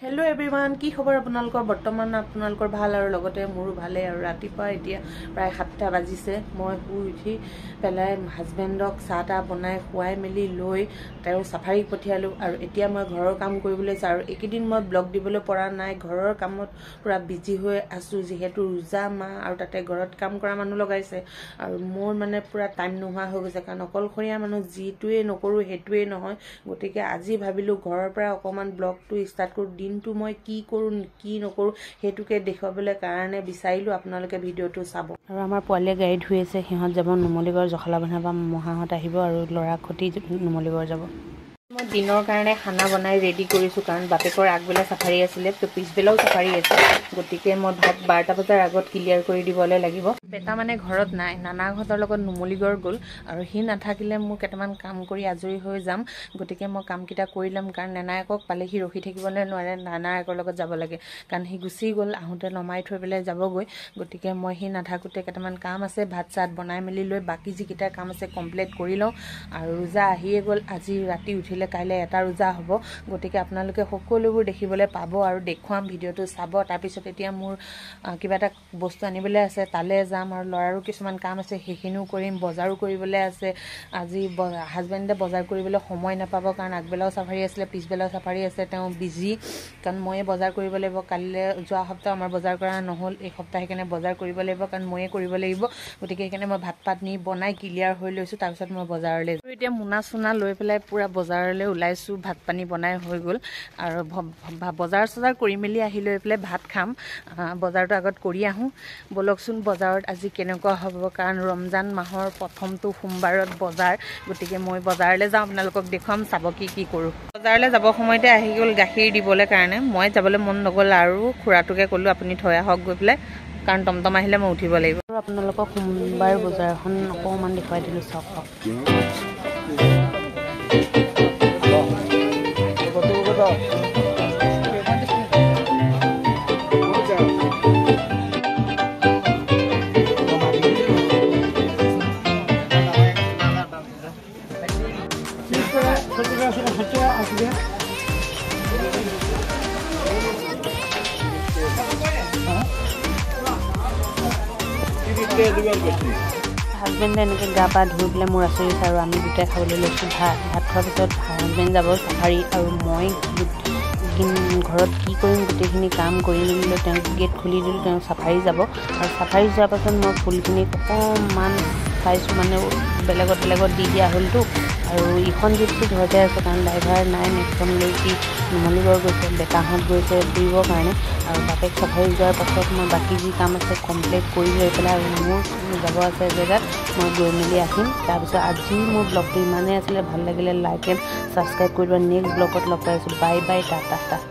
hello everyone की खबर आपनालोকৰ বৰ্তমান आपनाলোকৰ ভাল আৰু লগতে মোৰো ভালে আৰু ৰাতিপুৱা এতিয়া প্ৰায় 7টা বাজিছে মই শুই উঠি পেলাই হাজবেণ্ডক চাহটা বনাই খুৱাই মেলি লৈ তেওঁ সাফাৰী পঠিয়ালো আৰু এতিয়া মই ঘৰৰ কাম কৰিবলৈ যাওঁ আৰু একেদিন মই ব্লগ দিবলৈ পৰা নাই ঘৰৰ কামত পুৰা বিজি হৈ আছো যেহেতু ৰোজা মা আৰু তাতে ঘৰত কাম কৰা মানুহ লগাইছে আৰু মোৰ মানে পুৰা টাইম নোহোৱা হৈ গৈছে কাৰণ অকলখৰীয়া মানুহ যিটোৱে নকৰো হেতুৱে নহয় গতিকে আজি ভাবিলো ঘৰৰ পৰা অকমান ব্লগটো ষ্টাৰ্ট কৰি দিনটো মই কি কৰো কি নকৰো হেতুকে দেখাবলৈ কাৰণে বিচাৰিলো আপোনালোকে ভিডিওটো চাব আৰু আমাৰ পোৱালে গাড়ী ধুই আছে হিহত যাব নুমলীগড় জখলা বনাবা মহাহত আহিব আৰু লৰা খটি নুমলীগড় যাব মই দিনৰ কাৰণে খানা বনাই ৰেডি কৰিছো কাৰণ বাপেকৰ আগবেলা সাফাৰী আছিল তো পিছবেলাও সাফাৰী আছে গতিকে মই ভাত 12টা বজাৰ আগত ক্লিয়াৰ কৰি দিবলৈ লাগিব বেটা মানে ঘৰত নাই নানাঘতৰ লগত নুমলীগড় গল আৰু হি নাথাকিলে মোৰ কেটামান কাম কৰি আজৰি হৈ যাম গতিকে মই কাম কিটা কৰি লম কাৰণ নানায়কক পালে হি ৰখি থাকিবলৈ নোৱাৰে নানায়কৰ লগত যাব লাগে কাৰণ হি গুচি গল আহোতে নমাই থৈ পেলাই যাবগৈ গতিকে মই হি নাথাকুতে কেটামান কাম আছে ভাত চাত বনাই মেলি লৈ বাকি যিকিটা কাম আছে কমপ্লিট কৰি লওঁ আৰু ৰোজা আহিয়ে গল আজি ৰাতি উঠি কাইলে এটা ৰোজা হ'ব গতিকে আপোনালোকে সকলোবোৰ দেখিবলৈ পাব আৰু দেখুৱাম ভিডিওটো চাব তাৰ পিছত এতিয়া মোৰ কিবা এটা বস্তু আনিবলৈ আছে তালে যাম আৰু লৰাৰো কিছুমান কাম আছে হেখিনিও কৰিম বজাৰো কৰিবলৈ আছে আজি হাজবেণ্ডে বজাৰ কৰিবলৈ সময় নাপাব কাৰণ আগবেলাও সাফাৰী আছিল পিছবেলাও সাফাৰী আছে তেওঁ বিজি কাৰণ ময়ে বজাৰ কৰিব লাগিব কালিলে যোৱা সপ্তাহ আমাৰ বজাৰ কৰা নহল এই সপ্তাহে কেনে বজাৰ কৰিব লাগিব কাৰণ ময়ে কৰিব লাগিব গতিকে কেনে মই ভাত পাত নি বনাই ক্লিয়াৰ হৈ লৈছো তাৰ পিছত মই বজাৰলৈ এতিয়া মুনা সুনা লৈ পেলাই পুৰা বজাৰ ওলাইছো ভাত পানী বনাই হৈ গল আৰু বজাৰ সজাৰ কৰি মেলি আহি লৈ পেলাই ভাত খাম বজাৰটো আগত কৰি আহো বলকচোন বজাৰত আজি কেনেকুৱা হ'ব কাৰণ ৰমজান মাহৰ প্ৰথমটো সোমবাৰত বজাৰ গতিকে মই বজাৰলৈ যাওঁ আপোনালোকক দেখুৱাম চাব কি কৰো বজাৰলৈ যাব সময়তে আহি গল গাখীৰ দিবলৈ কাৰণে মই যাবলৈ মন নগল আৰু খুৰাটোকে ক'লো আপুনি থৈ আহক গৈ পেলাই কাৰণ টমটম আহিলে মই উঠিব লাগিব আৰু আপোনালোকক সোমবাৰ বজাৰখন অকমান দেখুৱাই দিলো চাওক হাজবেণ্ডে এনেকৈ গা পা ধুই পেলাই মোৰ আচৰিত আৰু আমি দুটাই খাবলৈ লৈছোঁ ভাত খোৱাৰ পিছত হাজবেণ্ড যাব সাফাৰী আৰু মই ঘৰত কি কৰিম গোটেইখিনি কাম কৰি মেলি তেওঁক গেট খুলি দিলোঁ তেওঁ সাফাৰী যাব আৰু সাফাৰী যোৱাৰ পাছত মই ফুলখিনি অকণমান চাইছোঁ মানে বেলেগত দি দিয়া হ'লতো আৰু ইখন জিপচি ঘৰতে আছে কাৰণ ড্ৰাইভাৰ নাই নেক্সটখন লৈ কি নুমলীগড় গৈছে বেটাহঁত গৈছে ফুৰিবৰ কাৰণে আৰু বাপেক সাফাৰী যোৱাৰ পাছত মই বাকী যি কাম আছে কমপ্লিট কৰি লৈ পেলাই আৰু মোৰ যাব আছে জেগাত মই গৈ মেলি আহিম তাৰপিছত আজি মোৰ ব্লগটো ইমানেই আছিলে ভাল লাগিলে লাইক এণ্ড ছাবস্ক্ৰাইব কৰি দিব নেক্সট ব্লগত লগ পাইছোঁ বাই বাই টাটা